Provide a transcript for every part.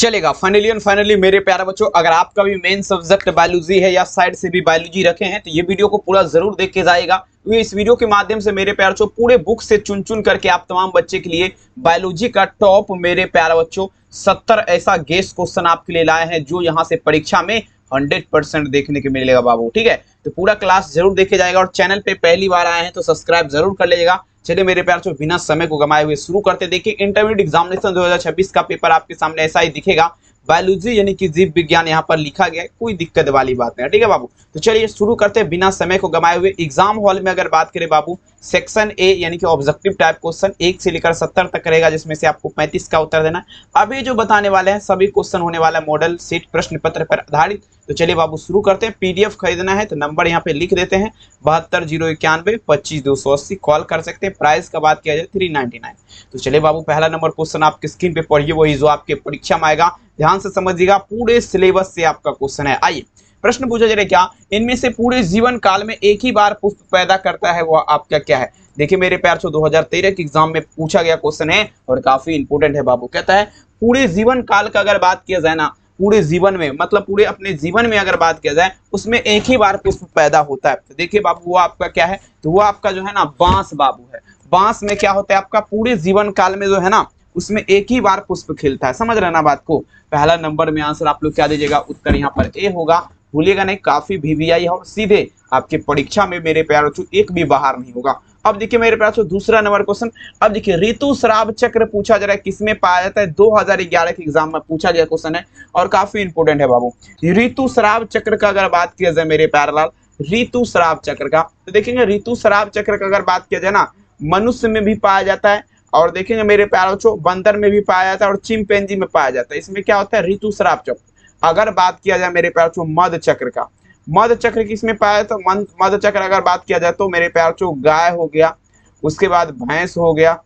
चलेगा। फाइनली मेरे प्यारे बच्चों, अगर आपका भी मेन सब्जेक्ट बायोलॉजी है या साइड से भी बायोलॉजी रखे हैं तो ये वीडियो को पूरा जरूर देख के जाएगा, क्योंकि इस वीडियो के माध्यम से मेरे प्यारे बच्चों पूरे बुक से चुन चुन करके आप तमाम बच्चे के लिए बायोलॉजी का टॉप मेरे प्यारे बच्चों 70 ऐसा गेस्ट क्वेश्चन आपके लिए लाए हैं जो यहाँ से परीक्षा में 100% देखने को मिलेगा बाबू। ठीक है, तो पूरा क्लास जरूर देखे जाएगा और चैनल पे पहली बार आए हैं तो सब्सक्राइब जरूर कर लीजिएगा। चलिए मेरे प्यार से बिना समय को गंवाए हुए शुरू करते। देखिए इंटरमीडिएट एग्जामिनेशन 2026 का पेपर आपके सामने ऐसा ही दिखेगा, बायोलॉजी यानी कि जीव विज्ञान यहाँ पर लिखा गया है, कोई दिक्कत वाली बात नहीं है। ठीक है बाबू, तो चलिए शुरू करते हैं बिना समय को गंवाए हुए। एग्जाम हॉल में अगर बात करें बाबू, सेक्शन ए यानी कि ऑब्जेक्टिव टाइप क्वेश्चन 1 से लेकर 70 तक रहेगा, जिसमें से आपको 35 का उत्तर देना है। अभी जो बताने वाले हैं सभी क्वेश्चन होने वाला मॉडल सेट प्रश्न पत्र पर आधारित। तो चलिए बाबू शुरू करते हैं। पीडीएफ खरीदना है तो नंबर यहाँ पे लिख देते हैं 72 091 25 280, कॉल कर सकते हैं। प्राइस का बात किया जाए 399। तो चलिए बाबू पहला नंबर क्वेश्चन आपके स्क्रीन पे पढ़िए, वही जो आपके परीक्षा में आएगा। ध्यान से समझिएगा, पूरे सिलेबस से आपका क्वेश्चन है। आइए प्रश्न पूछा जा रहा है, क्या इनमें से पूरे जीवन काल में एक ही बार पुष्प पैदा करता है, वह आपका क्या है? देखिए मेरे प्यार से 2013 के एग्जाम में पूछा गया क्वेश्चन है और काफी इंपोर्टेंट है बाबू। कहता है पूरे जीवन काल का अगर बात किया जाए ना, पूरे जीवन में मतलब पूरे अपने जीवन में अगर बात किया जाए उसमें एक ही बार पुष्प पैदा होता है। तो देखिए बाबू वो आपका क्या है, तो वो आपका जो है ना बांस बाबू है। बांस में क्या होता है आपका पूरे जीवन काल में जो है ना उसमें एक ही बार पुष्प खिलता है। समझ रहे ना बात को? पहला नंबर में आंसर आप लोग क्या दीजिएगा, उत्तर यहाँ पर ए होगा। भूलिएगा नहीं, काफी वीवीआई है और सीधे आपके परीक्षा में मेरे प्यारे बच्चों एक भी बाहर नहीं होगा। अब देखिए मेरे प्यारे बच्चों दूसरा नंबर क्वेश्चन। अब देखिए ऋतुस्राव चक्र पूछा जा रहा है, किसमें पाया जाता है? 2011 के एग्जाम में पूछा गया क्वेश्चन है और काफी इंपोर्टेंट है बाबू। ऋतुस्राव चक्र का अगर बात किया जाए मेरे प्यारे लाल, ऋतुस्राव चक्र का, तो देखेंगे ऋतुस्राव चक्र का अगर बात किया जाए ना, मनुष्य में भी पाया जाता है और देखेंगे मेरे प्यारे बच्चों बंदर में भी पाया जाता है और चिंपैंजी में पाया जाता है। इसमें क्या होता है? ऋतुस्राव चक्र। अगर बात किया जाए मेरे प्यारे बच्चों मध चक्र का, मध चक्र किसमें पाया जाता है? मध चक्र अगर बात किया जाए तो मेरे प्यारे बच्चों गाय हो गया, उसके बाद भैंस हो गया,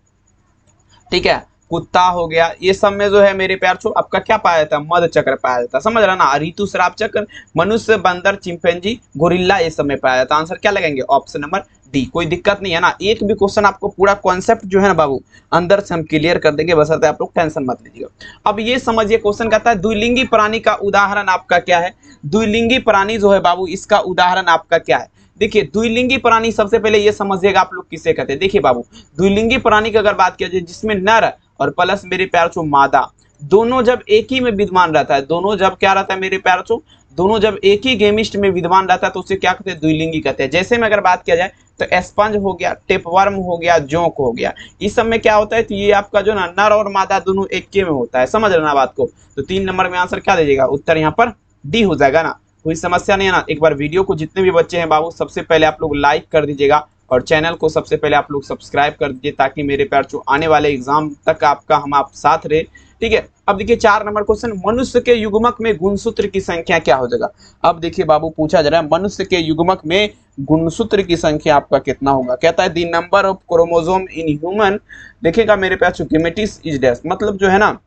ठीक है, कुत्ता हो गया, ये सब में जो है मेरे प्यार छो आपका क्या पाया जाता है? मध चक्र पाया जाता है। समझ रहा ना? ऋतुस्राव चक्र मनुष्य, बंदर, चिंपैंजी, गोरिल्ला ये सब में पाया जाता है। आंसर क्या लगेंगे? Option number D. कोई दिक्कत नहीं है ना? एक भी क्वेश्चन आपको पूरा कॉन्सेप्ट जो है ना बाबू अंदर से हम क्लियर कर देंगे, बशर्ते आप लोग टेंशन मत लीजिएगा। अब ये समझिए क्वेश्चन कहता है द्विलिंगी प्राणी का उदाहरण आपका क्या है? द्विलिंगी प्राणी जो है बाबू इसका उदाहरण आपका क्या है? देखिए द्विलिंगी प्राणी सबसे पहले ये समझिएगा आप लोग किसे कहते हैं। देखिए बाबू द्विलिंगी प्राणी की अगर बात किया जाए जिसमें नर और प्लस मेरे प्यार चो मादा दोनों जब एक ही में विद्यमान रहता है, दोनों जब क्या रहता है मेरे प्यार चो, दोनों जब एक ही गेमिस्ट में विद्यमान रहता है तो उसे क्या कहते हैं? द्विलिंगी कहते हैं। जैसे में अगर बात किया जाए तो स्पंज हो गया, टेपवर्म हो गया, जोंक हो गया, इस सब में क्या होता है? तो ये आपका जो ना नर और मादा दोनों एक के में होता है। समझ लेना बात को। तो 3 नंबर में आंसर क्या दीजिएगा? उत्तर यहाँ पर डी हो जाएगा ना? कोई समस्या नहीं है ना? एक बार वीडियो को जितने भी बच्चे हैं बाबू सबसे पहले आप लोग लाइक कर दीजिएगा और चैनल को सबसे पहले आप लोग सब्सक्राइब कर दीजिए ताकि मेरे प्यार जो आने वाले एग्जाम तक आपका हम आप साथ रहे। ठीक है, अब देखिए 4 नंबर क्वेश्चन, मनुष्य के युग्मक में गुणसूत्र की संख्या क्या हो जाएगा? अब देखिए बाबू पूछा जा रहा है मनुष्य के युग्मक में गुणसूत्र की संख्या आपका कितना होगा? कहता है the number of chromosome in human. देखिएगा मेरे प्यार गेमेटिक्स इज डैश, मतलब जो है ना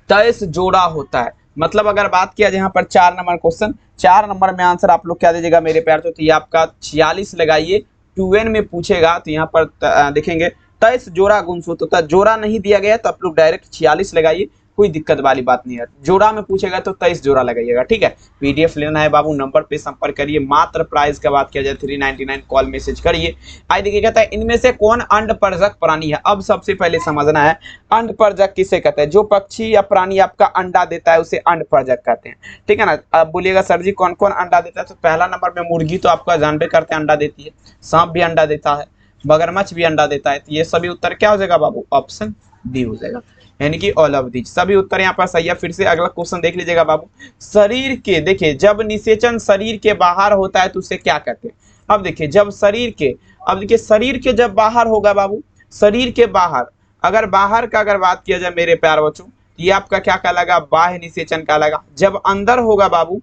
23 जोड़ा होता है। मतलब अगर बात किया जाए यहाँ पर 4 नंबर क्वेश्चन, 4 नंबर में आंसर आप लोग क्या दीजिएगा मेरे प्यार? तो ये आपका 46 लगाइए। 2n में पूछेगा तो यहाँ पर देखेंगे 23 जोड़ा गुणसूत्र, जोड़ा नहीं दिया गया तो आप लोग डायरेक्ट 46 लगाइए, कोई दिक्कत वाली बात नहीं है। जोड़ा में पूछेगा तो 23 जोड़ा लगाइएगा। ठीक है, पीडीएफ लेना है बाबू नंबर पे संपर्क करिए। मात्र प्राइस का बात किया जाए 399, कॉल मैसेज करिए। आई देखिए कहता है इनमें से कौन अंडपरजक प्राणी है? अब सबसे पहले समझना है अंडपरजक किसे कहते हैं? जो पक्षी या प्राणी आपका अंडा देता है उसे अंडपरजक कहते हैं। ठीक है ना? अब बोलिएगा सर जी कौन कौन अंडा देता है? तो पहला नंबर में मुर्गी तो आपका जानबे करते हैं अंडा देती है, सांप भी अंडा देता है, मगरमच्छ भी अंडा देता है। तो ये सभी उत्तर क्या हो जाएगा बाबू? ऑप्शन डी हो जाएगा, यानी कि ऑल ऑफ दीज सभी उत्तर यहाँ पर सही है। फिर से अगला क्वेश्चन देख लीजिएगा बाबू। शरीर के देखिए जब निषेचन शरीर के बाहर होता है तो उसे क्या कहते हैं? अब देखिए जब शरीर के, अब देखिए शरीर के जब बाहर होगा बाबू, शरीर के बाहर अगर बाहर का अगर बात किया जाए मेरे प्यार बच्चों ये आपका क्या कहलाएगा? बाह्य निषेचन कहलाएगा। जब अंदर होगा बाबू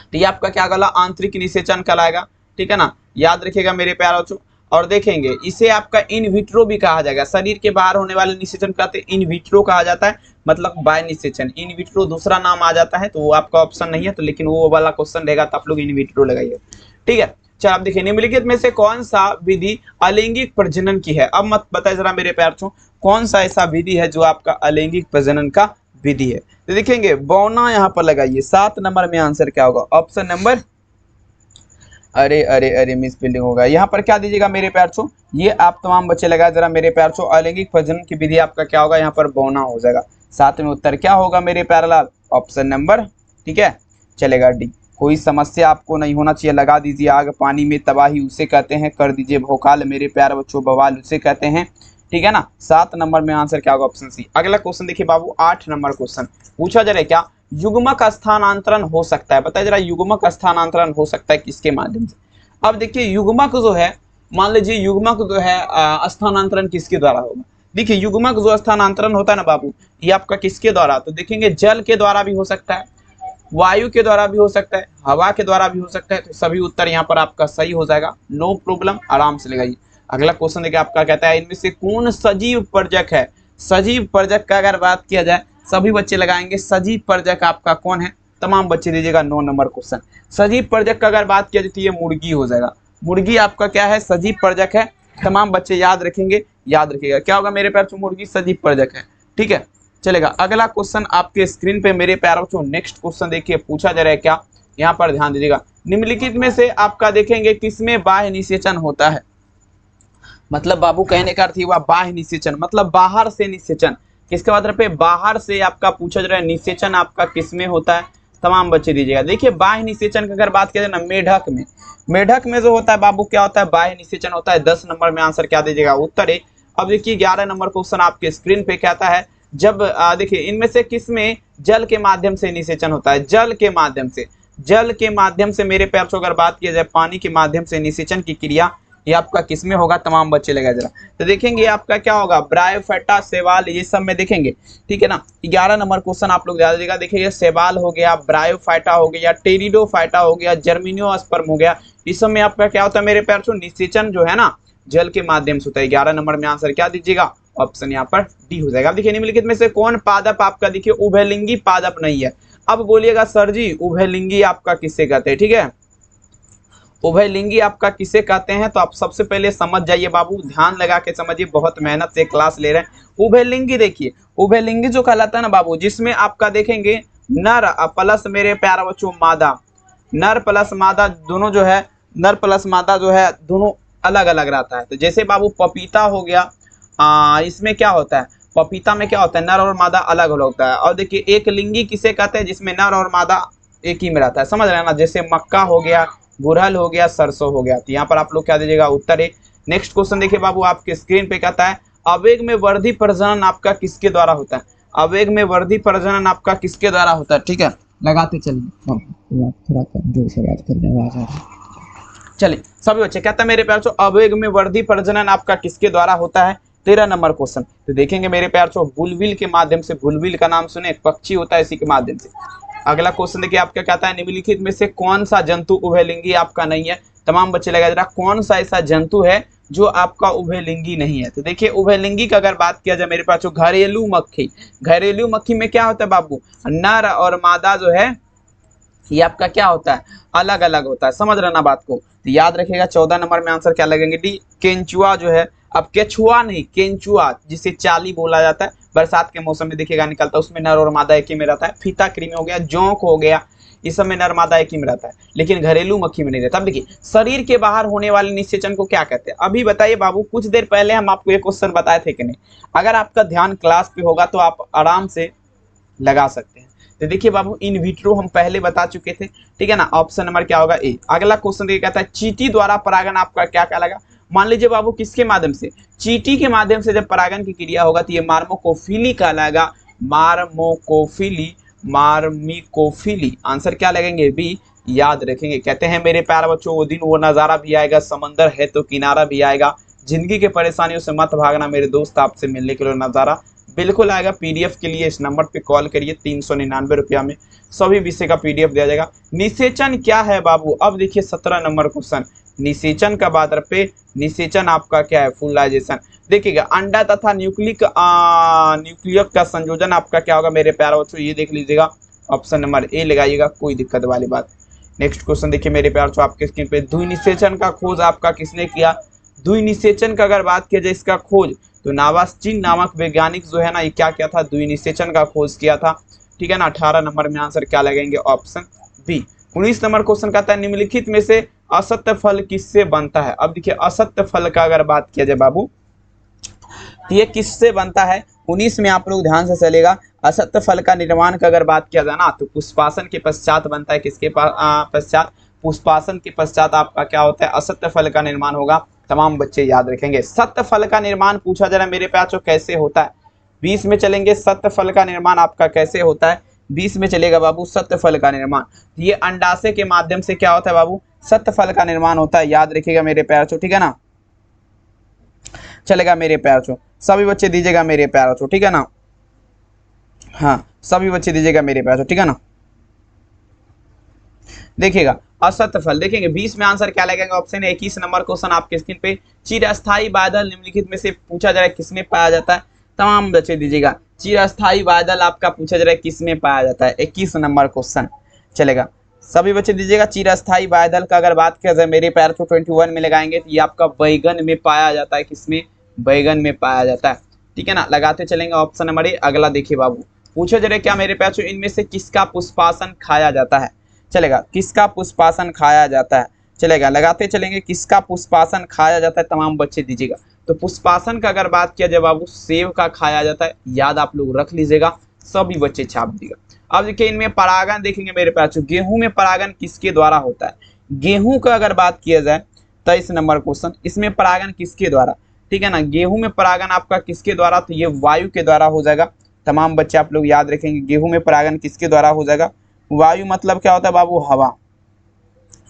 तो ये आपका क्या कहला? आंतरिक निषेचन कहलाएगा। ठीक है ना? याद रखिएगा मेरे प्यार बच्चों। और देखेंगे इसे आपका इन विट्रो भी कहा जाएगा। शरीर के बाहर होने वाले निषेचन कहते हैं इन विट्रो कहा जाता है, मतलब बाय निषेचन। इन विट्रो दूसरा नाम आ जाता है तो वो आपका ऑप्शन नहीं है, तो लेकिन वो वाला क्वेश्चन रहेगा तो आप लोग इन विट्रो लगाइए। ठीक है, चलो आप देखिए निम्नलिखित में से कौन सा विधि अलैंगिक प्रजनन की है? अब मत बताए जरा मेरे प्यार छो कौन सा ऐसा विधि है जो आपका अलैंगिक प्रजनन का विधि है। तो देखेंगे बौना यहाँ पर लगाइए, 7 नंबर में आंसर क्या होगा, ऑप्शन नंबर, अरे अरे अरे मिस बिल्डिंग होगा। यहाँ पर क्या दीजिएगा मेरे प्यार छो, ये आप तमाम बच्चे लगाए जरा मेरे प्यार छो, अलैंगिक प्रजनन की विधि आपका क्या होगा, यहाँ पर बौना हो जाएगा। साथ में उत्तर क्या होगा मेरे प्यारे लाल, ऑप्शन नंबर, ठीक है चलेगा डी। कोई समस्या आपको नहीं होना चाहिए, लगा दीजिए आग पानी में तबाही उसे कहते हैं, कर दीजिए भोकाल मेरे प्यारे बच्चों बवाल उसे कहते हैं, ठीक है ना। 7 नंबर में आंसर क्या होगा, ऑप्शन सी। अगला क्वेश्चन देखिए बाबू, 8 नंबर क्वेश्चन पूछा जा रहा है क्या, युग्मक स्थानांतरण हो सकता है, बताइए जरा युग्मक स्थानांतरण हो सकता है किसके माध्यम से। अब देखिए युग्मक जो है, मान लीजिए युग्मक जो है स्थानांतरण किसके द्वारा होगा। देखिए युग्मक जो स्थानांतरण होता है ना बाबू, ये आपका किसके द्वारा, तो देखेंगे जल के द्वारा भी हो सकता है, वायु के द्वारा भी हो सकता है, हवा के द्वारा भी हो सकता है। तो सभी उत्तर यहाँ पर आपका सही हो जाएगा, नो प्रॉब्लम, आराम से लगाइए। अगला क्वेश्चन देखिए आपका कहता है, इनमें से कौन सजीव पर्जक है। सजीव पर्जक का अगर बात किया जाए, सभी बच्चे लगाएंगे सजीव पर्जक आपका कौन है, तमाम बच्चे दीजिएगा 9 नंबर क्वेश्चन। सजीव पर्जक का अगर बात किया जाए तो ये मुर्गी हो जाएगा, मुर्गी आपका क्या है, सजीव पर्जक है। तमाम बच्चे याद रखेंगे, याद रखिएगा क्या होगा मेरे प्यारे, मुर्गी सजीव पर्जक है, ठीक है चलेगा। अगला क्वेश्चन आपके स्क्रीन पे मेरे प्यारे बच्चों, नेक्स्ट क्वेश्चन देखिए पूछा जा रहा है क्या, यहाँ पर ध्यान दीजिएगा, निम्नलिखित में से आपका देखेंगे किसमें बाह्य निषेचन होता है। मतलब बाबू कहने का अर्थ हुआ बाह्य निषेचन, मतलब बाहर से निषेचन, किसके बाद पे बाहर से आपका पूछा जा रहा है निषेचन आपका किसमें होता है, तमाम बच्चे दीजिएगा। देखिए बाह्य निषेचन की अगर बात किया जाए ना, मेढक में, मेढक में जो होता है बाबू क्या होता है, बाह्य निषेचन होता है। 10 नंबर में आंसर क्या दीजिएगा, उत्तर है। अब देखिए 11 नंबर क्वेश्चन आपके स्क्रीन पे कहता है, जब देखिए इनमें से किसमें जल के माध्यम से निषेचन होता है, जल के माध्यम से, जल के माध्यम से मेरे प्यार से अगर बात किया जाए, पानी के माध्यम से निषेचन की क्रिया ये आपका किसमें होगा, तमाम बच्चे लगा जरा। तो देखेंगे आपका क्या होगा, ब्रायोफाइटा, शैवाल, ये सब में देखेंगे, ठीक है ना। 11 नंबर क्वेश्चन आप लोग ध्यान दीजिएगा, देखिए शैवाल हो गया, ब्रायोफाइटा हो गया, टेरिडोफाइटा हो गया, जर्मिनियोस्पर्म हो गया, इस सब में आपका क्या होता है मेरे प्यार से, निषेचन जो है ना जल के माध्यम से होता है। 11 नंबर में आंसर क्या दीजिएगा, ऑप्शन यहाँ पर डी हो जाएगा। देखिए निम्नलिखित में से कौन पादप आपका देखिए उभयलिंगी पादप नहीं है। अब बोलिएगा सर जी उभयलिंगी आपका किससे कहते हैं, ठीक है उभयलिंगी आपका किसे कहते हैं, तो आप सबसे पहले समझ जाइए बाबू, ध्यान लगा के समझिए, बहुत मेहनत से क्लास ले रहे हैं। उभयलिंगी देखिए, उभयलिंगी जो कहलाता है ना बाबू, जिसमें आपका देखेंगे नर प्लस मेरे प्यारे बच्चों मादा, नर प्लस मादा दोनों जो है, नर प्लस मादा जो है दोनों अलग अलग रहता है। तो जैसे बाबू पपीता हो गया, इसमें क्या होता है, पपीता में क्या होता है, नर और मादा अलग अलग होता है। और देखिए एक लिंगी किसे कहते हैं, जिसमें नर और मादा एक ही में रहता है, समझ रहे हैं ना, जैसे मक्का हो गया, गुड़हल हो गया, सरसों हो गया। तो यहाँ पर आप लोग क्या दीजिएगा, उत्तर है। नेक्स्ट क्वेश्चन देखिए बाबू आपके स्क्रीन पे कहता है, आवेग में वर्धी प्रजनन आपका किसके द्वारा होता है, आवेग में वर्धी प्रजनन आपका किसके द्वारा होता है, ठीक है लगाते चलिए, थोड़ा जोर से बात करने चलिए सभी बच्चे कहता है मेरे प्यार से, आवेग में वर्धी प्रजनन आपका किसके द्वारा होता है। 13 नंबर क्वेश्चन, तो देखेंगे मेरे प्यार से बुलबिल के माध्यम से, बुलबिल का नाम सुने, पक्षी होता है इसी के माध्यम से। अगला क्वेश्चन देखिए आपका कहता है, निम्नलिखित में से कौन सा जंतु उभयलिंगी आपका नहीं है, तमाम बच्चे लगा जरा, कौन सा ऐसा जंतु है जो आपका उभयलिंगी नहीं है। तो देखिए उभयलिंगी का अगर बात किया जाए मेरे पास, जो घरेलू मक्खी, घरेलू मक्खी में क्या होता है बाबू, नर और मादा जो है ये आपका क्या होता है, अलग अलग होता है, समझ रहे ना बात को। तो याद रखिएगा 14 नंबर में आंसर क्या लगेंगे, डी केंचुआ जो है, अब केचुआ नहीं केंचुआ, जिसे चाली बोला जाता है, बरसात के मौसम में देखिएगा निकलता है, उसमें नर और मादा एक ही में रहता है। फीता कृमि हो गया, जोंक हो गया, इस सब में नर मादा एक ही में रहता है, लेकिन घरेलू मक्खी में नहीं रहता। अब देखिए शरीर के बाहर होने वाले निषेचन को क्या कहते हैं, अभी बताइए बाबू, कुछ देर पहले हम आपको एक क्वेश्चन बताए थे कि नहीं, अगर आपका ध्यान क्लास पे होगा तो आप आराम से लगा सकते हैं। तो देखिए बाबू इन विट्रो हम पहले बता चुके थे, ठीक है ना, ऑप्शन नंबर क्या होगा ए। अगला क्वेश्चन देखिए कहता है, चींटी द्वारा परागन आपका क्या कहलाएगा। मान लीजिए बाबू किसके माध्यम से, चींटी के माध्यम से जब परागन की क्रिया होगा तो ये मार्मोकोफिली कहलाएगा, मार्मोकोफिली, मार्मिकोफिली, आंसर क्या लगेंगे बी, याद रखेंगे। कहते हैं मेरे प्यारे बच्चों, वो दिन वो नजारा भी आएगा, समंदर है तो किनारा भी आएगा, जिंदगी के परेशानियों से मत भागना मेरे दोस्त, आपसे मिलने के लिए नजारा बिल्कुल आएगा। पीडीएफ के लिए इस नंबर पे कॉल करिए, 399 रुपया में सभी विषय का पीडीएफ दिया जाएगा। निषेचन क्या है बाबू, अब देखिए 17 नंबर क्वेश्चन, निषेचन का बात पे, निषेचन आपका क्या है, फुलाइजेशन। देखिएगा अंडा तथा न्यूक्लिक न्यूक्लियक का संयोजन आपका क्या होगा मेरे प्यारे बच्चों, ये देख लीजिएगा, ऑप्शन नंबर ए लगाइएगा, कोई दिक्कत वाली बात। नेक्स्ट क्वेश्चन देखिए मेरे प्यारे बच्चों आपके स्क्रीन पे, द्वि निषेचन का खोज आपका किसने किया। द्वि निषेचन का अगर बात किया जाए इसका खोज, तो नावास्चिन नामक वैज्ञानिक जो है ना, ये क्या किया था, द्विनिषेचन का खोज किया था। ठीक है ना, 18 नंबर में आंसर क्या लगेंगे, ऑप्शन बी। 19 नंबर क्वेश्चन कहता है निम्नलिखित में से असत्य फल किससे बनता है। अब देखिए असत्य फल का अगर बात किया जाए बाबू, तो ये किससे बनता है, 19 में आप लोग ध्यान से चलेगा। असत्य फल का निर्माण का अगर बात किया जाए ना, तो पुष्पासन के पश्चात बनता है। किसके पश्चात, पुष्पासन के पश्चात आपका क्या होता है, असत्य फल का निर्माण होगा। तमाम बच्चे याद रखेंगे। सत्य फल का निर्माण पूछा जा रहा है मेरे प्यार कैसे होता है, 20 में चलेंगे। सत्य फल का निर्माण आपका कैसे होता है, 20 में चलेगा बाबू। सत्य फल का निर्माण ये अंडाशय के माध्यम से क्या होता है बाबू, सत्य फल का निर्माण होता है। याद रखिएगा मेरे प्यार, ठीक है ना, चलेगा मेरे प्यार। सभी बच्चे दीजिएगा मेरे प्यार, ठीक है ना, हाँ सभी बच्चे दीजिएगा मेरे प्यार, ठीक है ना। देखिएगा असत्य फल, देखेंगे 20 में आंसर क्या लगेगा, ऑप्शन 21 नंबर क्वेश्चन आपके स्क्रीन पे। चिरस्थायी बादल निम्नलिखित में से पूछा जा रहा है किसमें पाया जाता है, तमाम बच्चे दीजिएगा। चिरस्थायी बादल आपका पूछा जा रहा है किसमें पाया जाता है, 21 नंबर क्वेश्चन चलेगा। सभी बच्चे दीजिएगा। चिरस्थायी बादल का अगर बात किया जाए मेरे प्यार 21 में लगाएंगे, तो ये आपका बैगन में पाया जाता है। किसमें, बैगन में पाया जाता है। ठीक है ना, लगाते चलेंगे। ऑप्शन नंबर ए। अगला देखिए बाबू, पूछो जरा क्या मेरे प्यार, इनमें से किसका पुष्पासन खाया जाता है, चलेगा। किसका पुष्पासन खाया जाता है, चलेगा। लगाते चलेंगे, किसका पुष्पासन खाया जाता है, तमाम बच्चे दीजिएगा। तो पुष्पासन का अगर बात किया जाए बाबू, सेब का खाया जाता है। याद आप लोग रख लीजिएगा, सभी बच्चे छाप दीजिएगा। अब देखिए इनमें परागन देखेंगे मेरे प्यार, गेहूं में परागन किसके द्वारा होता है। गेहूं का अगर बात किया जाए 23 नंबर क्वेश्चन, इसमें परागन किसके द्वारा, ठीक है ना। गेहूं में परागन आपका किसके द्वारा, तो ये वायु के द्वारा हो जाएगा। तमाम बच्चे आप लोग याद रखेंगे, गेहूं में परागन किसके द्वारा हो जाएगा, वायु मतलब क्या होता है बाबू, हवा,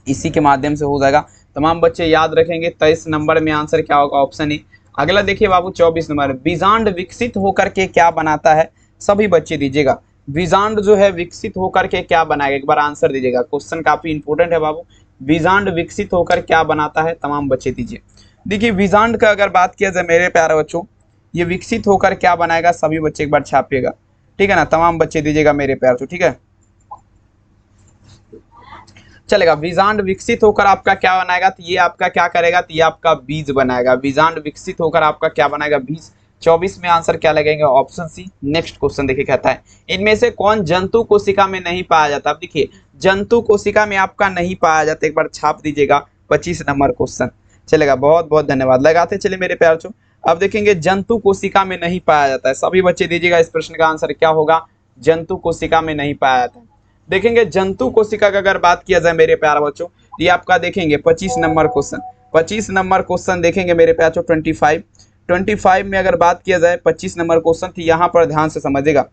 इसी के माध्यम से हो जाएगा। तमाम बच्चे याद रखेंगे। 23 नंबर में आंसर क्या होगा, ऑप्शन ए। अगला देखिए बाबू 24 नंबर, बीजांड विकसित होकर के क्या बनाता है, सभी बच्चे दीजिएगा। बीजांड जो है विकसित होकर के क्या बनाएगा, एक बार आंसर दीजिएगा। क्वेश्चन काफी इंपॉर्टेंट है बाबू। बीजांड विकसित होकर क्या बनाता है, तमाम बच्चे दीजिए। देखिए बीजांड का अगर बात किया जाए मेरे प्यारे बच्चों, ये विकसित होकर क्या बनाएगा, सभी बच्चे एक बार छापिएगा। ठीक है ना, तमाम बच्चे दीजिएगा मेरे प्यारे, ठीक है चलेगा। बीजांड विकसित होकर आपका क्या बनाएगा, तो ये आपका क्या करेगा, तो ये आपका बीज बनाएगा। बीजांड विकसित होकर आपका क्या बनाएगा, बीज। 24 में आंसर क्या लगेगा, ऑप्शन सी। नेक्स्ट क्वेश्चन देखिए, कहता है इनमें से कौन जंतु कोशिका में नहीं पाया जाता। अब देखिए जंतु कोशिका में आपका नहीं पाया जाता, एक बार छाप दीजिएगा। 25 नंबर क्वेश्चन चलेगा। बहुत बहुत धन्यवाद, लगाते चले मेरे प्यार। अब देखेंगे जंतु कोशिका में नहीं पाया जाता है, सभी बच्चे दीजिएगा। इस प्रश्न का आंसर क्या होगा, जंतु कोशिका में नहीं पाया जाता है। देखेंगे जंतु कोशिका का अगर बात किया जाए मेरे प्यारे बच्चों, ये आपका देखेंगे 25 नंबर क्वेश्चन। 25 नंबर क्वेश्चन देखेंगे मेरे प्यारे 25 में अगर बात किया जाए 25 नंबर क्वेश्चन, तो यहाँ पर ध्यान से समझिएगा।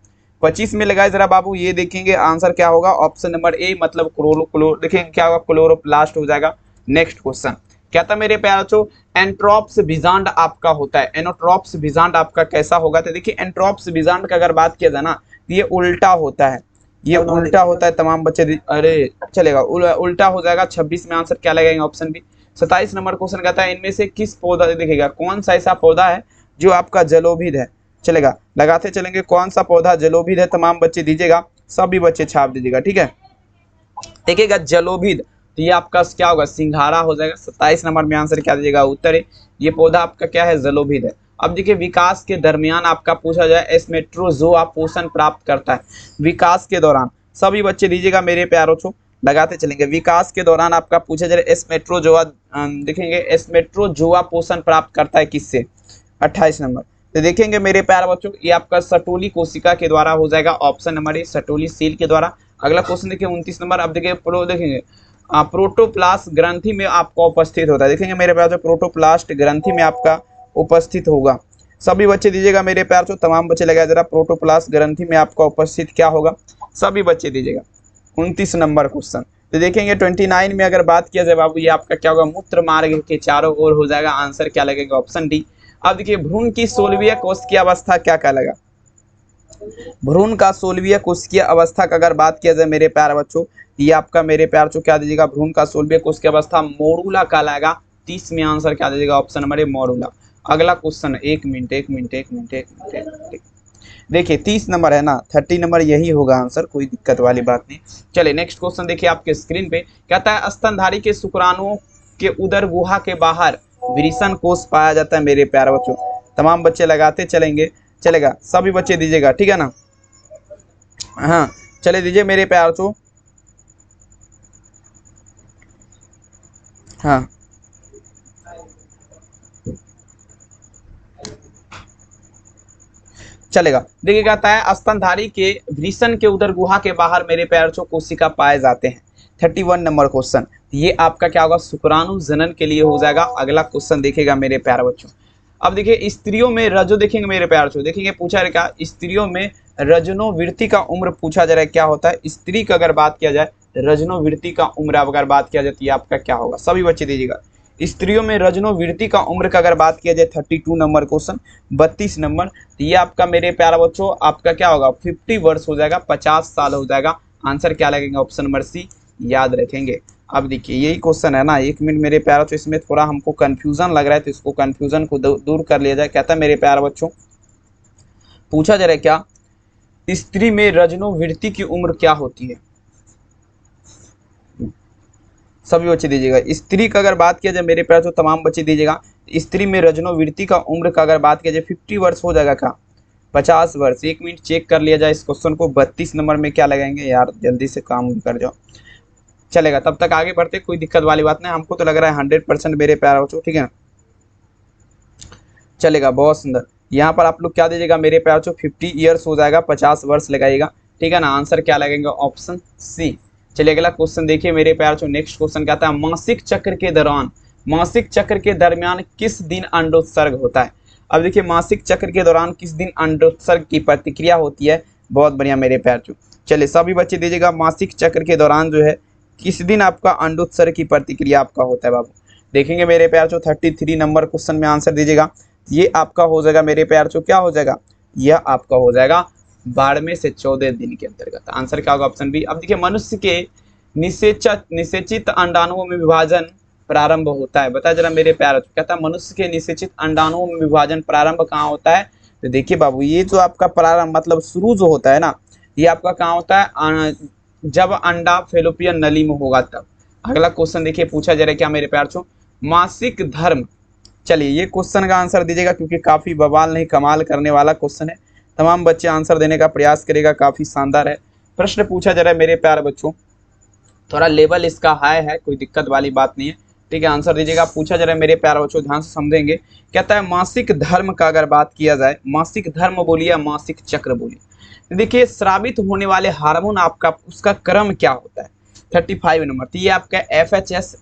25 में लगाए जरा बाबू, ये देखेंगे आंसर क्या होगा, ऑप्शन नंबर ए, मतलब देखेंगे क्या होगा, क्लोरोप्लास्ट हो जाएगा। नेक्स्ट क्वेश्चन क्या था मेरे प्यारे बच्चों, एंट्रोप्स बीजांड आपका होता है। एनोट्रोप्स बीजांड आपका कैसा होगा, तो देखिए एंट्रोप्स बीजांड का अगर बात किया जाए ना, ये उल्टा होता है। ये उल्टा होता है, तमाम बच्चे अरे चलेगा, उल्टा हो जाएगा। 26 में आंसर क्या लगेगा, ऑप्शन बी। 27 नंबर क्वेश्चन कहता है इनमें से किस पौधा, देखिएगा कौन सा ऐसा पौधा है जो आपका जलोभिद है, चलेगा। लगाते चलेंगे, कौन सा पौधा जलोभिद है, तमाम बच्चे दीजिएगा, सभी बच्चे छाप दीजिएगा। ठीक है, देखिएगा जलोभिद, तो ये आपका क्या होगा, सिंघाड़ा हो जाएगा। 27 नंबर में आंसर क्या दीजिएगा, उत्तर है। ये पौधा आपका क्या है, जलोभिद है। अब देखिए विकास के दरमियान आपका पूछा जाए, एस्मेट्रोजोआ पोषण प्राप्त करता है। विकास के दौरान, सभी बच्चे दीजिएगा मेरे प्यारों को, लगाते चलेंगे। विकास के दौरान आपका पूछा जाए एस्मेट्रोजोआ, देखेंगे एस्मेट्रोजोआ पोषण प्राप्त करता है किससे, 28 नंबर। तो देखेंगे मेरे प्यारे बच्चों, ये आपका सटोली कोशिका के द्वारा हो जाएगा, option number A, Sertoli cell के द्वारा। अगला क्वेश्चन देखिए 29 नंबर। अब देखिए देखेंगे प्रोटोप्लास्ट ग्रंथि में आपका उपस्थित होता है। देखेंगे मेरे प्यारे, प्रोटोप्लास्ट ग्रंथि में आपका उपस्थित होगा, सभी बच्चे दीजिएगा मेरे प्यार। तमाम बच्चे लगाया जरा, प्रोटोप्लास्ट ग्रंथि में आपका उपस्थित क्या होगा, सभी बच्चे दीजिएगा। 29 नंबर क्वेश्चन तो देखेंगे 29 में अगर बात किया जाए बाबू, ये आपका क्या होगा, मूत्र मार्ग के चारों ओर हो जाएगा। आंसर क्या लगेगा, ऑप्शन डी। अब देखिए भ्रूण की 16वीं कोशिकीय अवस्था क्या कहलाएगा, भ्रूण का 16वीं कोशिकीय अवस्था का अगर बात किया जाए मेरे प्यारे बच्चों, ये आपका मेरे प्यार चो क्या दीजिएगा, भ्रूण का 16वीं कोशिकीय अवस्था मोरूला कहलाएगा। 30 में आंसर क्या दीजिएगा, ऑप्शन नंबर ए, मोरूला। अगला क्वेश्चन, एक मिनट देखिए 30 नंबर है ना, 30 नंबर यही होगा आंसर, कोई दिक्कत वाली बात नहीं। चलिए नेक्स्ट क्वेश्चन देखिए आपके स्क्रीन पे, कहता है स्तनधारी के शुक्राणुओं के उदर गुहा के बाहर विरिसन कोष पाया जाता है मेरे प्यारे बच्चों। तमाम बच्चे लगाते चलेंगे, चलेगा। सभी बच्चे दीजिएगा, ठीक है ना। हाँ चले दीजिए मेरे प्यार तो। हाँ चलेगा। देखिए कहता है स्तनधारी के वृषण के उदर गुहा के बाहर मेरे प्यार चो कोशिका पाए जाते हैं। 31 नंबर क्वेश्चन। ये आपका क्या होगा, शुक्राणु जनन के लिए हो जाएगा। अगला क्वेश्चन देखिएगा मेरे प्यारे बच्चों। अब देखिए स्त्रियों में रजो देखेंगे मेरे प्यार चो, देखेंगे पूछा रहेगा स्त्रियों में रजनोवृत्ति का उम्र पूछा जा रहा है क्या होता है। स्त्री की अगर बात किया जाए रजनोवृत्ति का उम्र अगर बात किया जाती है आपका क्या होगा, सभी बच्चे दीजिएगा। स्त्रियों में रजनोवृत्ति का उम्र का अगर बात किया जाए 32 नंबर क्वेश्चन। 32 नंबर, तो ये आपका मेरे प्यारा बच्चों आपका क्या होगा 50 वर्ष हो जाएगा, 50 साल हो जाएगा। आंसर क्या लगेगा, ऑप्शन नंबर सी याद रखेंगे। अब देखिए यही क्वेश्चन है ना, 1 मिनट मेरे प्यारा, तो इसमें थोड़ा हमको कंफ्यूजन लग रहा है, तो इसको कंफ्यूजन को दूर कर लिया जाए। कहता है मेरे प्यारे बच्चों पूछा जा रहा है क्या, स्त्री में रजनोवृत्ति की उम्र क्या होती है, सभी बच्चे दीजिएगा। स्त्री का अगर बात किया जाए मेरे प्यार तो तमाम बच्चे दीजिएगा। स्त्री में रजनोवृत्ति का उम्र का अगर बात किया जाए 50 वर्ष हो जाएगा क्या, 50 वर्ष। 1 मिनट चेक कर लिया जाए इस क्वेश्चन को। 32 नंबर में क्या लगाएंगे यार, जल्दी से काम कर जाओ, चलेगा। तब तक आगे बढ़ते, कोई दिक्कत वाली बात नहीं, हमको तो लग रहा है 100% मेरे प्यार बच्चों, ठीक है ना, चलेगा। बहुत सुंदर। यहाँ पर आप लोग क्या दीजिएगा मेरे प्यार बच्चों, 50 ईयर्स हो जाएगा, 50 वर्ष लगाइएगा, ठीक है ना। आंसर क्या लगेगा, ऑप्शन सी। चलिए अगला क्वेश्चन देखिए मेरे प्यार चो। नेक्स्ट क्वेश्चन कहता है मासिक चक्र के दौरान, मासिक चक्र के दरमियान किस दिन अंडोत्सर्ग होता है। अब देखिए मासिक चक्र के दौरान किस दिन अंडोत्सर्ग की प्रतिक्रिया होती है। बहुत बढ़िया मेरे प्यार चो। चलिए सभी बच्चे दीजिएगा मासिक चक्र के दौरान जो है किस दिन आपका अंडोत्सर्ग की प्रतिक्रिया आपका होता है बाबू। देखेंगे मेरे प्यार चो 33 नंबर क्वेश्चन में आंसर दीजिएगा। ये आपका हो जाएगा मेरे प्यार चो, क्या हो जाएगा, यह आपका हो जाएगा 12वें से 14 दिन के अंतर्गत। आंसर क्या होगा, ऑप्शन बी। अब देखिए मनुष्य के निषेचित अंडाणुओं में विभाजन प्रारंभ होता है, बता जरा मेरे प्यार। कहता है मनुष्य के निषेचित अंडाणुओं में विभाजन प्रारंभ कहाँ होता है, तो देखिए बाबू ये जो आपका प्रारंभ मतलब शुरू जो होता है ना, ये आपका कहाँ होता है, जब अंडा फेलोपियन नली में होगा तब। अगला क्वेश्चन देखिए पूछा जा रहा है क्या मेरे प्यार छो, मासिक धर्म। चलिए ये क्वेश्चन का आंसर दीजिएगा क्योंकि काफी बवाल नहीं कमाल करने वाला क्वेश्चन है। तमाम बच्चे आंसर देने का प्रयास करेगा, काफी शानदार है। प्रश्न पूछा जा रहा है मेरे प्यारे बच्चों, थोड़ा लेवल इसका हाई है, कोई दिक्कत वाली बात नहीं है, ठीक है। आंसर दीजिएगा। पूछा जा रहा है मेरे प्यारे बच्चों, ध्यान से समझेंगे। कहता है मासिक धर्म का अगर बात किया जाए, मासिक धर्म बोलिए या मासिक चक्र बोलिए, देखिए स्रावित होने वाले हार्मोन आपका उसका क्रम क्या होता है। 35 नंबर, तो ये आपका FHS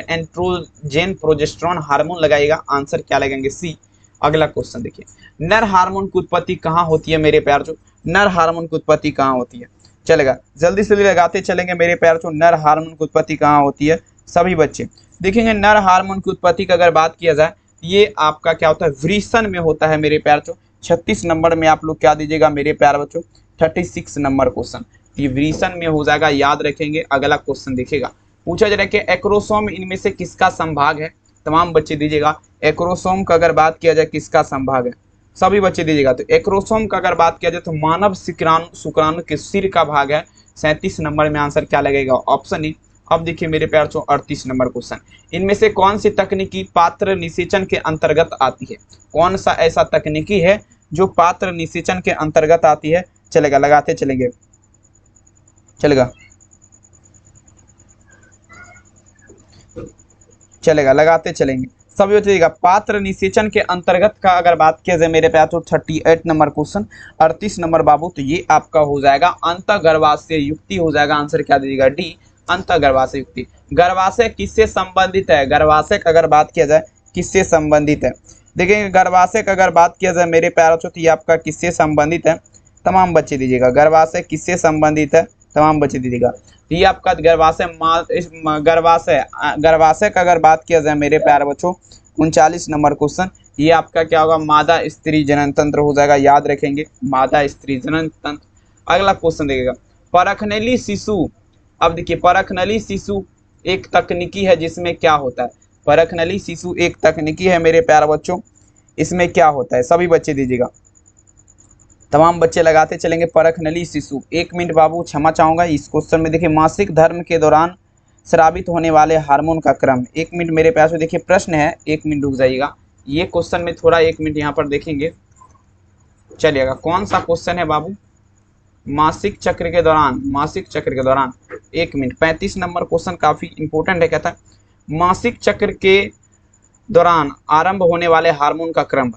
एंड्रोजन प्रोजेस्टेरोन हार्मोन लगाएगा। आंसर क्या लगेंगे, सी। अगला क्वेश्चन देखिए, नर हार्मोन की उत्पत्ति कहाँ होती है मेरे प्यार जो, नर हार्मोन की उत्पत्ति कहाँ होती है, चलेगा जल्दी से लगाते चलेंगे मेरे प्यार जो, नर हार्मोन की उत्पत्ति कहाँ होती है। सभी बच्चे देखेंगे नर हार्मोन की उत्पत्ति का अगर बात किया जाए, ये आपका क्या होता है, वृषण में होता है मेरे प्यार जो। 36 नंबर में आप लोग क्या दीजिएगा मेरे प्यार बच्चों, 36 नंबर क्वेश्चन, ये वृषण में हो जाएगा, याद रखेंगे। अगला क्वेश्चन देखिएगा, पूछा जा रहा है कि एक्रोसोम इनमें से किसका संभाग है। तमाम बच्चे दीजिएगा, एक्रोसोम का अगर बात किया जाए किसका संभाग है, सभी बच्चे दीजिएगा। तो एक्रोसोम का अगर बात किया जाए तो मानव शुक्राणु के सिर का भाग है। 37 नंबर में आंसर क्या लगेगा, ऑप्शन ई। अब देखिए मेरे प्यार चो 38 नंबर क्वेश्चन, इनमें से कौन सी तकनीकी पात्र निषेचन के अंतर्गत आती है, कौन सा ऐसा तकनीकी है जो पात्र निषेचन के अंतर्गत आती है। चलेगा लगाते चलेंगे, चलेगा चलेगा लगाते चलेंगे, सभी बच्चेगा। पात्र निषेचन के अंतर्गत का अगर बात किया जाए मेरे प्यार तो 38 नंबर क्वेश्चन। 38 नंबर बाबू, तो ये आपका हो जाएगा अंतःगर्भाशय युक्ति हो जाएगा। आंसर क्या दीजिएगा, डी, अंतःगर्भाशय युक्ति। गर्भाशय किससे संबंधित है, गर्भाशय का अगर बात किया जाए किससे संबंधित है, देखिए गर्भाशय का अगर बात किया जाए मेरे प्यारों तो ये आपका किससे संबंधित है। तमाम बच्चे दीजिएगा, गर्भाशय किससे संबंधित है, तमाम बच्चे दीजिएगा। ये आपका गर्भाशय गर्भाशय का अगर बात किया जाए मेरे प्यारे बच्चों 39 नंबर क्वेश्चन, ये आपका क्या होगा, मादा स्त्री जनन तंत्र हो जाएगा, याद रखेंगे, मादा स्त्री जनन तंत्र। अगला क्वेश्चन देखिएगा, परखनली शिशु। अब देखिए परखनली शिशु एक तकनीकी है जिसमें क्या होता है, परखनली शिशु एक तकनीकी है मेरे प्यारे बच्चों, इसमें क्या होता है, सभी बच्चे दीजिएगा। तमाम बच्चे लगाते चलेंगे, परखनली शिशु। 1 मिनट बाबू क्षमा चाहूँगा इस क्वेश्चन में। देखिए मासिक धर्म के दौरान स्रावित होने वाले हार्मोन का क्रम, 1 मिनट मेरे प्यार से। देखिए प्रश्न है, 1 मिनट रुक जाइएगा, ये क्वेश्चन में थोड़ा 1 मिनट यहाँ पर देखेंगे, चलिएगा। कौन सा क्वेश्चन है बाबू? मासिक चक्र के दौरान, मासिक चक्र के दौरान 1 मिनट, 35 नंबर क्वेश्चन काफी इंपॉर्टेंट है। कहता है मासिक चक्र के दौरान आरंभ होने वाले हार्मोन का क्रम।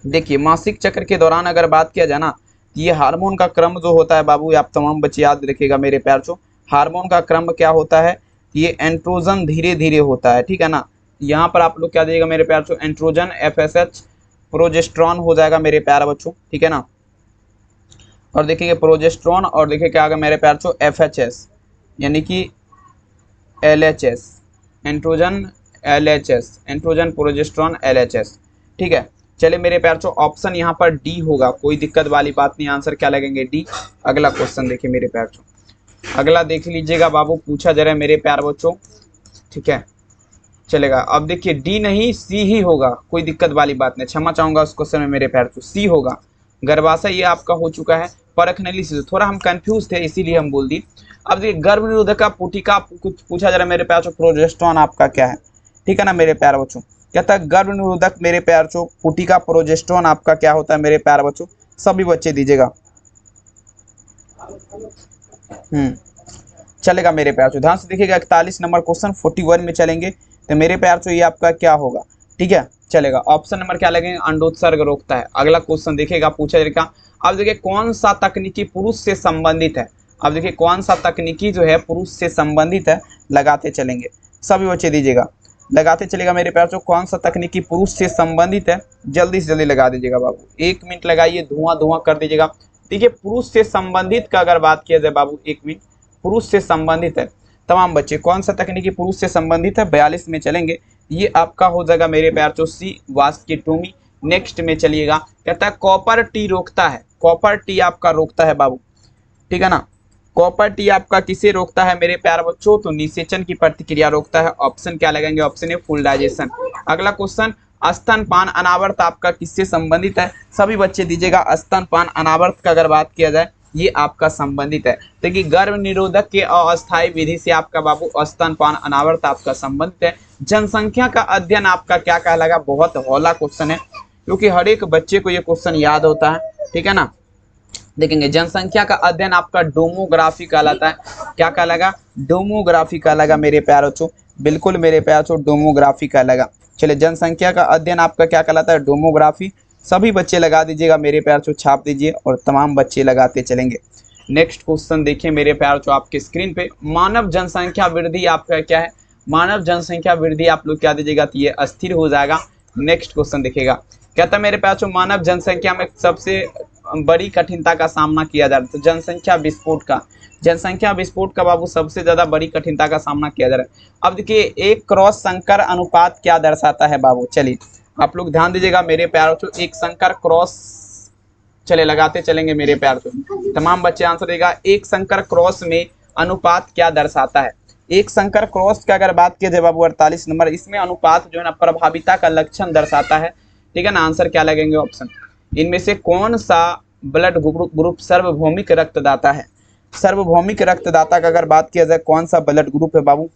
देखिए मासिक चक्र के दौरान अगर बात किया जाए ना, ये हार्मोन का क्रम जो होता है बाबू, आप तमाम बच्चे याद रखिएगा मेरे प्यार चो, हार्मोन का क्रम क्या होता है? ये एंड्रोजन धीरे धीरे होता है, ठीक है ना। यहाँ पर आप लोग क्या दीजिएगा मेरे प्यार चो, एंड्रोजन, FSH, प्रोजेस्ट्रॉन हो जाएगा मेरे प्यार बच्चों, ठीक है ना। और देखिए प्रोजेस्ट्रॉन और देखिए क्या होगा मेरे प्यार चो, FHS यानी कि LHS, androgen LHS, androgen progesterone LHS, ठीक है। चलिए मेरे प्यार चो ऑप्शन यहाँ पर डी होगा, कोई दिक्कत वाली बात नहीं, आंसर क्या लगेंगे? डी। अगला क्वेश्चन देखिए मेरे प्यार चो, अगला देख लीजिएगा बाबू, पूछा जरा मेरे प्यार बच्चों, ठीक है चलेगा। अब देखिए डी नहीं सी ही होगा, कोई दिक्कत वाली बात नहीं, क्षमा चाहूंगा उस क्वेश्चन में मेरे प्यार चो, सी होगा। गर्भाशय ये आपका हो चुका है। परख नली से थोड़ा हम कंफ्यूज थे इसीलिए हम बोल दी। अब देखिए गर्भ निरोधक पुटिका कुछ पूछा जरा मेरे प्यार चो, प्रोजेस्ट्रॉन आपका क्या है, ठीक है ना मेरे प्यार बच्चों। कहता है गर्भ निरोधक मेरे प्यार चो पुटिका प्रोजेस्ट्रॉन आपका क्या होता है मेरे प्यार बच्चों, सभी बच्चे दीजिएगा। चलेगा मेरे प्यार चो, ध्यान से देखिएगा। 41 नंबर क्वेश्चन 41 में चलेंगे तो मेरे प्यार चो ये आपका क्या होगा, ठीक है चलेगा। ऑप्शन नंबर क्या लगेंगे? अंडोत्सर्ग रोकता है। अगला क्वेश्चन देखिएगा, पूछा जाएगा। अब देखिए कौन सा तकनीकी पुरुष से संबंधित है? अब देखिए कौन सा तकनीकी जो है पुरुष से संबंधित है, लगाते चलेंगे, सभी बच्चे दीजिएगा, लगाते चलेगा मेरे प्यार चो। कौन सा तकनीकी पुरुष से संबंधित है, जल्दी से जल्दी लगा दीजिएगा बाबू, 1 मिनट लगाइए, धुआं धुआं कर दीजिएगा। देखिए पुरुष से संबंधित का अगर बात किया जाए बाबू, 1 मिनट, पुरुष से संबंधित है तमाम बच्चे, कौन सा तकनीकी पुरुष से संबंधित है? 42 में चलेंगे, ये आपका हो जाएगा मेरे प्यार चो सी, वास्किटोमी। नेक्स्ट में चलिएगा, कहता है कॉपर टी रोकता है, कॉपर टी आपका रोकता है बाबू, ठीक है ना। कॉपर टी आपका किसे रोकता है मेरे प्यार बच्चों? तो निषेचन की प्रतिक्रिया रोकता है। ऑप्शन क्या लगेंगे? Option a full digestion. अगला क्वेश्चन, स्तनपान अनावर्त आपका किससे संबंधित है? सभी बच्चे दीजिएगा, स्तनपान अनावर्त का अगर बात किया जाए ये आपका संबंधित है। देखिए गर्भ निरोधक के अस्थायी विधि से आपका बाबू स्तनपान अनावर्त आपका संबंधित है। जनसंख्या का अध्ययन आपका क्या कहलाएगा? बहुत हौला क्वेश्चन है क्योंकि हर एक बच्चे को ये क्वेश्चन याद होता है, ठीक है ना। देखेंगे जनसंख्या का अध्ययन आपका डोमोग्राफी कहलाता है। क्या कहलाएगा? डोमोग्राफी कहलाएगा मेरे प्यारों चो, बिल्कुल मेरे प्यारों चो डोमोग्राफी कहलाएगा। चलिए जनसंख्या का अध्ययन आपका क्या कहलाता है? डोमोग्राफी। सभी बच्चे लगा दीजिएगा मेरे प्यार चो, छाप दीजिए और तमाम बच्चे लगाते चलेंगे। नेक्स्ट क्वेश्चन देखिए मेरे प्यार चो आपके स्क्रीन पे, मानव जनसंख्या वृद्धि आपका क्या है? मानव जनसंख्या वृद्धि आप लोग क्या दीजिएगा? तो ये अस्थिर हो जाएगा। नेक्स्ट क्वेश्चन देखिएगा, कहता है मेरे प्यार चो मानव जनसंख्या में सबसे बड़ी कठिनता का सामना किया जा रहा है, तो जनसंख्या विस्फोट का, जनसंख्या विस्फोट का बाबू सबसे ज्यादा बड़ी कठिनता का सामना किया जा रहा है। अब देखिए एक क्रॉस संकर अनुपात क्या दर्शाता है बाबू? चलिए आप लोग ध्यान दीजिएगा मेरे प्यारों को, एक संकर क्रॉस, चले लगाते चलेंगे मेरे प्यार को, तमाम बच्चे आंसर देगा। एक संकर क्रॉस में अनुपात क्या दर्शाता है? एक संकर क्रॉस का अगर बात किया जाए बाबू 48 नंबर, इसमें अनुपात जो है ना प्रभाविता का लक्षण दर्शाता है, ठीक है ना। आंसर क्या लगेंगे? ऑप्शन, इनमें से कौन सा ब्लड ग्रुप सार्वभौमिक रक्तदाता है? सार्वभौमिक रक्तदाता का अगर बात किया जाए कौन सा ब्लड ग्रुप है बाबू?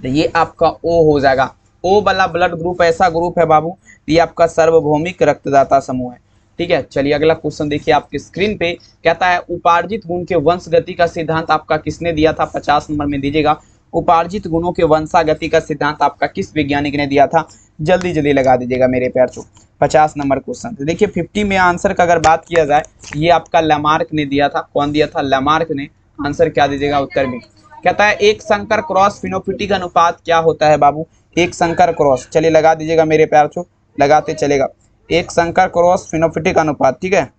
तो ये आपका ओ हो जाएगा। ओ वाला ब्लड ग्रुप ऐसा ग्रुप है बाबू, ये आपका सार्वभौमिक रक्तदाता समूह है, ठीक है। चलिए अगला क्वेश्चन देखिए आपके स्क्रीन पे, कहता है उपार्जित गुण के वंशगति का सिद्धांत आपका किसने दिया था? 50 नंबर में दीजिएगा, उपार्जित गुणों के वंशागति का सिद्धांत आपका किस वैज्ञानिक ने दिया था? जल्दी जल्दी लगा दीजिएगा मेरे प्यार चो, 50 नंबर क्वेश्चन। तो देखिए 50 में आंसर का अगर बात किया जाए, ये आपका लैमार्क ने दिया था। कौन दिया था? लैमार्क ने। आंसर क्या दीजिएगा? उत्तर भी। कहता है एक संकर क्रॉस फिनोप्टिक अनुपात क्या होता है बाबू? एक संकर क्रॉस, चलिए लगा दीजिएगा मेरे प्यार चो, लगाते चलेगा। एक संकर क्रॉस फिनोप्टिक अनुपात, ठीक है।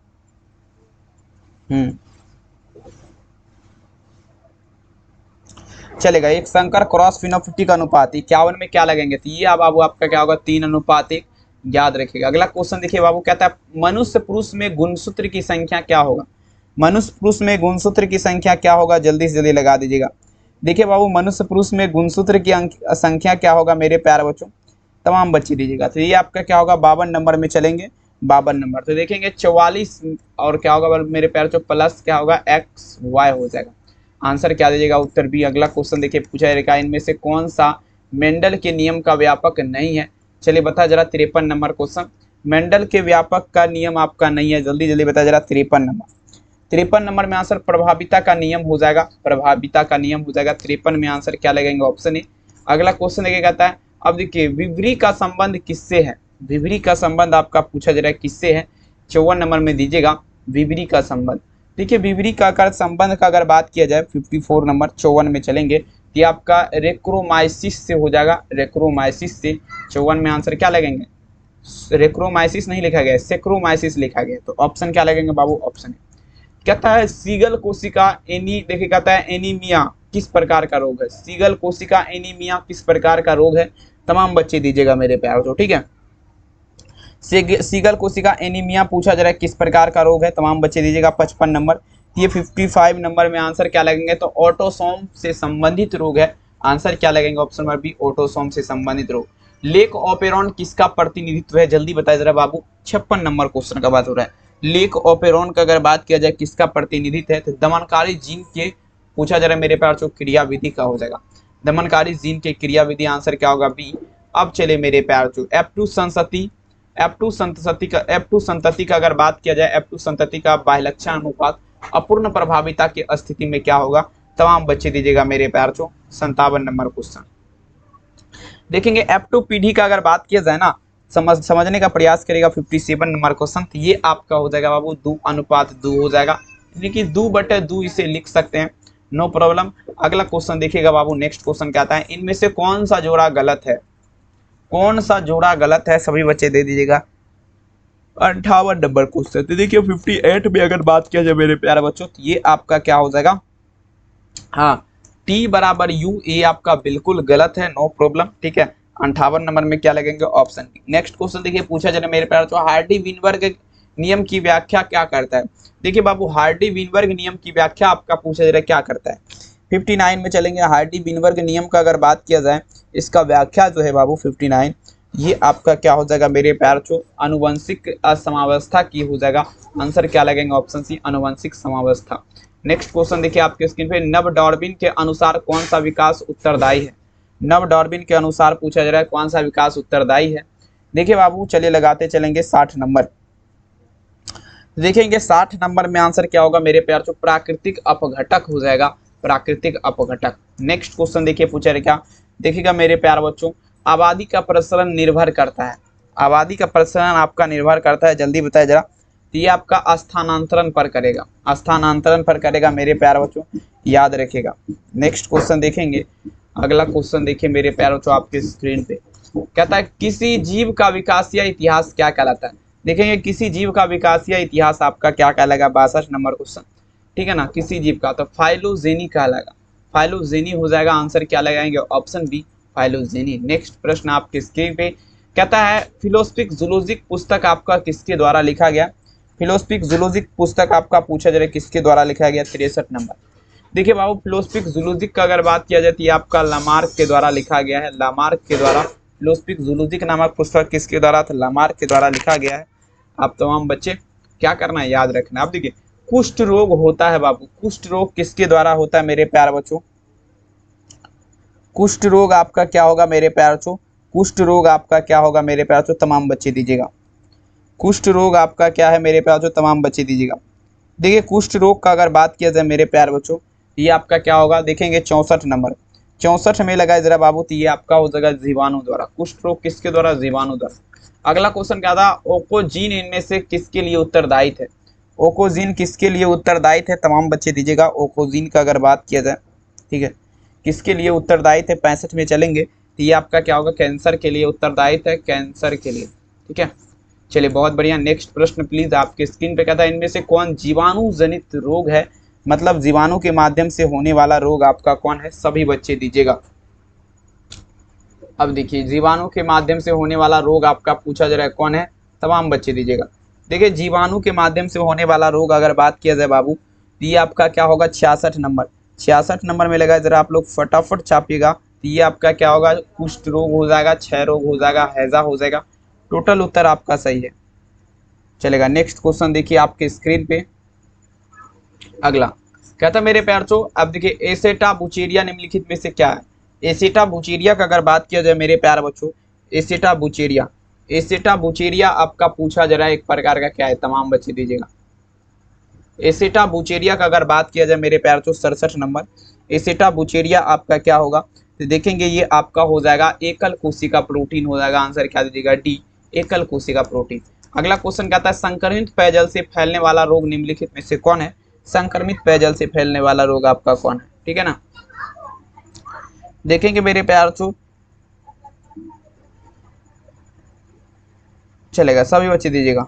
चलेगा, एक संकर क्रॉस फिनोप्टिक अनुपात 51 में क्या लगेंगे? तो ये बाबू आपका क्या होगा? 3:1, याद रखिएगा। अगला क्वेश्चन देखिए बाबू, कहता है मनुष्य पुरुष में गुणसूत्र की संख्या क्या होगा? मनुष्य पुरुष में गुणसूत्र की संख्या क्या होगा? जल्दी से जल्दी लगा दीजिएगा। देखिए बाबू मनुष्य पुरुष में गुणसूत्र की संख्या क्या होगा मेरे प्यारे बच्चों? तमाम बच्चे दीजिएगा। तो ये आपका क्या होगा? 52 नंबर में चलेंगे, 52 नंबर। तो देखेंगे 44 और क्या होगा मेरे प्यारे बच्चों? प्लस क्या होगा? XY हो जाएगा। आंसर क्या दीजिएगा? उत्तर भी। अगला क्वेश्चन देखिए पूछा जाएगा, इनमें से कौन सा मेंडल के नियम का व्यापक नहीं है? चलिए बता जरा 53 नंबर क्वेश्चन, मेंडल के व्यापक का नियम आपका नहीं है, जल्दी जल्दी बता जरा 53 नंबर। 53 नंबर में आंसर प्रभाविता का नियम हो जाएगा, प्रभाविता का नियम हो जाएगा। 53 में आंसर क्या लगेंगे, ऑप्शन ए। अगला क्वेश्चन देखिए कहता है, अब देखिए विवरी का संबंध किससे है, विवरी का संबंध आपका पूछा जा रहा है किससे है, 54 नंबर में दीजिएगा विवरी का संबंध। देखिए विवरी का अगर संबंध का अगर बात किया जाए 54 नंबर 54 में चलेंगे, ये आपका रेक्रोमाइसिस से हो जाएगा, रेक्रोमाइसिस से। 54 में आंसर क्या लगेंगे, रेक्रोमाइसिस नहीं लिखा गया है, सेक्रोमाइसिस लिखा गया है, तो ऑप्शन क्या लगेंगे बाबू, ऑप्शन कहता है सीगल कोशिका देखिए कहता है एनीमिया किस प्रकार का रोग है, सीगल कोशिका एनीमिया किस प्रकार का रोग है, तमाम बच्चे दीजिएगा मेरे प्यार तो, ठीक है। सीगल कोशिका एनीमिया पूछा जा रहा है किस प्रकार का रोग है, तमाम बच्चे दीजिएगा 55 नंबर। ये 55 नंबर में आंसर क्या लगेंगे, तो ऑटोसोम से संबंधित रोग है, आंसर क्या लगेंगे, ऑप्शन नंबर बी ऑटोसोम से संबंधित रोग। लेक ऑपेरॉन किसका प्रतिनिधित्व है, जल्दी बताए जरा बाबू, 56 नंबर क्वेश्चन का बात हो रहा है। लेक ऑपेरॉन का अगर बात किया जाए किसका प्रतिनिधित्व है, तो दमनकारी जीन के पूछा जा रहा है मेरे प्यार जो क्रियाविधि का हो जाएगा, दमनकारी जीन के क्रियाविधि, आंसर क्या होगा बी। अब चले मेरे प्यार जो F2 संतति का अगर बात किया जाए, F2 संतति का बाह्यलक्षण अनुपात अपूर्ण प्रभाविता की स्थिति में क्या होगा, तमाम बच्चे दीजिएगा मेरे प्यार जो 57 नंबर क्वेश्चन। देखेंगे F2 पीढ़ी का अगर बात किया जाए ना, समझने का प्रयास करेगा 57 नंबर क्वेश्चन, तो ये आपका हो जाएगा बाबू 2:2 हो जाएगा, यानी कि 2/2 इसे लिख सकते हैं, नो प्रॉब्लम। अगला क्वेश्चन देखिएगा बाबू, नेक्स्ट क्वेश्चन क्या आता है, इनमें से कौन सा जोड़ा गलत है, कौन सा जोड़ा गलत है, सभी बच्चे दे दीजिएगा 58 नंबर क्वेश्चन। तो देखिए 58 में अगर बात किया जाए मेरे प्यारे बच्चों, तो ये आपका क्या हो जाएगा, हाँ T बराबर U, ये आपका बिल्कुल गलत है, नो प्रॉब्लम, ठीक है। 58 नंबर में क्या लगेंगे, ऑप्शन बी। नेक्स्ट क्वेश्चन देखिए पूछा जा रहा है मेरे प्यारे बच्चों, हार्डी विनबर्ग नियम की व्याख्या क्या करता है। देखिए बाबू हार्डी विनबर्ग नियम की व्याख्या आपका पूछा जा रहा है क्या करता है। 59 में चलेंगे, हार्डी विनबर्ग नियम का अगर बात किया जाए, इसका व्याख्या जो है बाबू 59, ये आपका क्या हो जाएगा मेरे प्यार बच्चों, आनुवंशिक असमावस्था की हो जाएगा, आंसर क्या लगेंगे, ऑप्शन सी आनुवंशिक समावस्था। नेक्स्ट क्वेश्चन देखिए आपके स्क्रीन पे, नव डार्विन के अनुसार कौन सा विकास उत्तरदायी है, नव डार्विन के अनुसार पूछा जा रहा है कौन सा विकास उत्तरदायी है। देखिए बाबू चलिए लगाते चलेंगे 60 नंबर, देखेंगे 60 नंबर में आंसर क्या होगा मेरे प्यार जो प्राकृतिक अपघटक हो जाएगा, प्राकृतिक अपघटक। नेक्स्ट क्वेश्चन देखिए पूछा रहे क्या, देखिएगा मेरे प्यार बच्चों, आबादी का प्रसरण निर्भर करता है, आबादी का प्रसरण आपका निर्भर करता है, जल्दी बताया जरा, तो ये आपका स्थानांतरण पर करेगा, स्थानांतरण पर करेगा मेरे प्यार बच्चों, याद रखिएगा। नेक्स्ट क्वेश्चन देखेंगे, अगला क्वेश्चन देखिए मेरे प्यार बच्चों आपके स्क्रीन पे, कहता है किसी जीव का विकास या इतिहास क्या कहलाता है। देखेंगे किसी जीव का विकास या इतिहास आपका क्या कहलाएगा, 62 नंबर क्वेश्चन, ठीक है ना, किसी जीव का, तो फाइलोजेनी कहलाएगा, फाइलोजेनी हो जाएगा, आंसर क्या लगाएंगे, ऑप्शन बी फाइलोजेनी। नेक्स्ट प्रश्न आपके स्क्रीन पे कहता है फिलोसफिक जूलॉजिक पुस्तक आपका किसके द्वारा लिखा गया, फिलोसफिक जूलॉजिक पुस्तक आपका पूछा जा रहा है किसके द्वारा लिखा गया, 63 नंबर। देखिए बाबू फिलोसफिक जूलॉजिक का अगर बात किया जाती है आपका लामार्क के द्वारा लिखा गया है, लामार्क के द्वारा फिलोसफिक जूलॉजिक नामक पुस्तक किसके द्वारा, था लामार्क के द्वारा लिखा गया है। आप तमाम बच्चे क्या करना है, याद रखना। आप देखिए कुष्ठ रोग होता है बाबू, कुष्ठ रोग किसके द्वारा होता है मेरे प्यार बच्चों, कुष्ठ रोग आपका क्या होगा मेरे प्यार बच्चों, कुष्ठ रोग आपका क्या होगा मेरे प्यार बच्चों, तमाम बच्चे दीजिएगा, कुष्ठ रोग आपका क्या है मेरे प्यार बच्चों, तमाम बच्चे दीजिएगा। देखिए कुष्ठ रोग का अगर बात किया जाए मेरे प्यार बच्चों, ये आपका क्या होगा, देखेंगे 64 नंबर, 64 में लगाए जरा बाबू, तो ये आपका हो जाएगा जीवाणु द्वारा, कुष्ठ रोग किसके द्वारा, जीवाणु द्वारा। अगला क्वेश्चन क्या था, ओकोजीन इनमें से किसके लिए उत्तरदायी थे, ओकोजीन किसके लिए उत्तरदायी थे, तमाम बच्चे दीजिएगा। ओकोजीन का अगर बात किया जाए, ठीक है, किसके लिए उत्तरदायी थे, 65 में चलेंगे, तो ये आपका क्या होगा, कैंसर के लिए उत्तरदायी थे, कैंसर के लिए, ठीक है। चलिए बहुत बढ़िया। नेक्स्ट प्रश्न प्लीज आपके स्क्रीन पे कहता है इनमें से कौन जीवाणु जनित रोग है, मतलब जीवाणु के माध्यम से होने वाला रोग आपका कौन है, सभी बच्चे दीजिएगा। अब देखिए जीवाणु के माध्यम से होने वाला रोग आपका पूछा जा रहा है कौन है, तमाम बच्चे दीजिएगा। देखिए जीवाणु के माध्यम से होने वाला रोग अगर बात किया जाए बाबू, तो ये आपका क्या होगा, 66 नंबर, 66 नंबर में लगा जरा आप लोग फटाफट छापिएगा, तो ये आपका क्या होगा, कुष्ठ रोग हो जाएगा, क्षय रोग हो जाएगा, हैजा हो जाएगा, टोटल उत्तर आपका सही है, चलेगा। नेक्स्ट क्वेश्चन देखिए आपके स्क्रीन पे, अगला कहता मेरे प्यार चो, अब देखिए एसेटा बुचेरिया निम्नलिखित में से क्या है, एसेटा बुचेरिया का अगर बात किया जाए मेरे प्यार बच्चों, एसेटा बुचेरिया। एसेटा बुचेरिया आपका पूछा जा रहा है एक प्रकार का क्या है, तमाम बच्चे दीजिएगा। एसेटा बुचेरिया का अगर बात किया जाए मेरे प्यार तो 67 नंबर एसेटा बुचेरिया आपका क्या होगा, तो देखेंगे ये आपका हो जाएगा एकल कोशिका प्रोटीन हो जाएगा। आंसर क्या दीजिएगा, डी, एकल कोशिका प्रोटीन। अगला क्वेश्चन कहता है संक्रमित पेयजल से फैलने वाला रोग निम्नलिखित में से कौन है। संक्रमित पेयजल से फैलने वाला रोग आपका कौन है, ठीक है ना। देखेंगे मेरे प्यार तो चलेगा, सभी बच्चे दीजिएगा,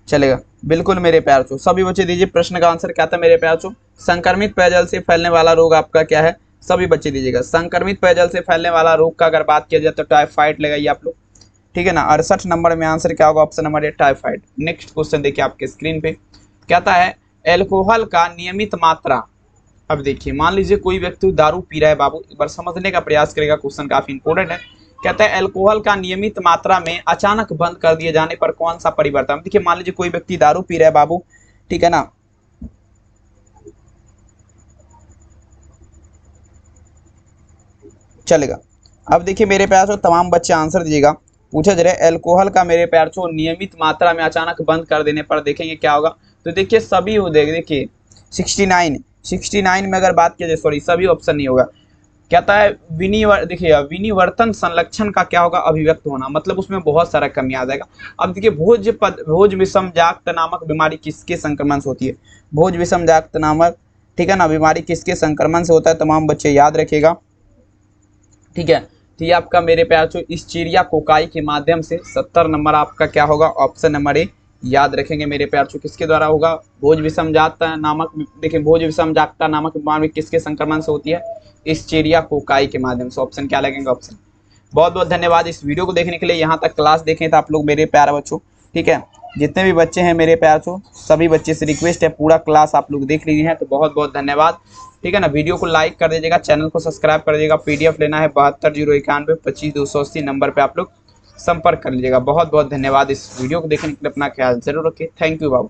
चलेगा बिल्कुल मेरे प्यार चो, सभी बच्चे दीजिए। प्रश्न का आंसर क्या था मेरे प्यार चो, संक्रमित पेयजल से फैलने वाला रोग आपका क्या है, सभी बच्चे दीजिएगा। संक्रमित पेयजल से फैलने वाला रोग का अगर बात किया जाए तो टाइफाइड लगाइए आप लोग, ठीक है ना। 68 नंबर में आंसर क्या होगा, ऑप्शन नंबर ए टाइफाइड। नेक्स्ट क्वेश्चन देखिए आपके स्क्रीन पे, कहता है एल्कोहल का नियमित मात्रा। अब देखिए मान लीजिए कोई व्यक्ति दारू पी रहा है, बाबू एक बार समझने का प्रयास करेगा, क्वेश्चन काफी इंपॉर्टेंट है। कहता है एल्कोहल का नियमित मात्रा में अचानक बंद कर दिए जाने पर कौन सा परिवर्तन। देखिए मान लीजिए कोई व्यक्ति दारू पी रहा है बाबू, ठीक है ना, चलेगा। अब देखिए मेरे प्यार से तमाम बच्चे आंसर दीजिएगा। पूछा जा रहा है एल्कोहल का मेरे प्यार से नियमित मात्रा में अचानक बंद कर देने पर देखेंगे क्या होगा, तो देखिए सभी हो देखिए 69 में अगर बात किया जाए, सॉरी सभी ऑप्शन नहीं होगा। कहता है देखिए विनिवर्तन संलक्षण का क्या होगा, अभिव्यक्त होना, मतलब उसमें बहुत सारा कमी आ जाएगा। अब देखिए भोज विषमजात नामक बीमारी किसके संक्रमण से होती है, भोज विषमजात नामक, ठीक है ना, बीमारी किसके संक्रमण से होता है, तमाम बच्चे याद रखिएगा, ठीक है। तो ये आपका मेरे प्यार से इस्चीरिया कोकाई के माध्यम से 70 नंबर आपका क्या होगा, ऑप्शन नंबर ए याद रखेंगे मेरे प्यार से, किसके द्वारा होगा, भोज विषमजात नामक, देखिए भोज विषमजात नामक बीमारी किसके संक्रमण से होती है, इस्चीरिया कोकाई के माध्यम से। ऑप्शन क्या लगेगा, ऑप्शन। बहुत बहुत धन्यवाद इस वीडियो को देखने के लिए। यहाँ तक क्लास देखें तो आप लोग मेरे प्यारे बच्चों, ठीक है, जितने भी बच्चे हैं मेरे प्यार से सभी बच्चे से रिक्वेस्ट है पूरा क्लास आप लोग देख लीजिए हैं, तो बहुत बहुत धन्यवाद, ठीक है ना। वीडियो को लाइक कर दीजिएगा, चैनल को सब्सक्राइब कर दीजिएगा। पीडीएफ लेना है 720191 25 नंबर पर आप लोग संपर्क कर लीजिएगा। बहुत बहुत धन्यवाद इस वीडियो को देखने के लिए, अपना ख्याल जरूर रखिए। Thank you Babu.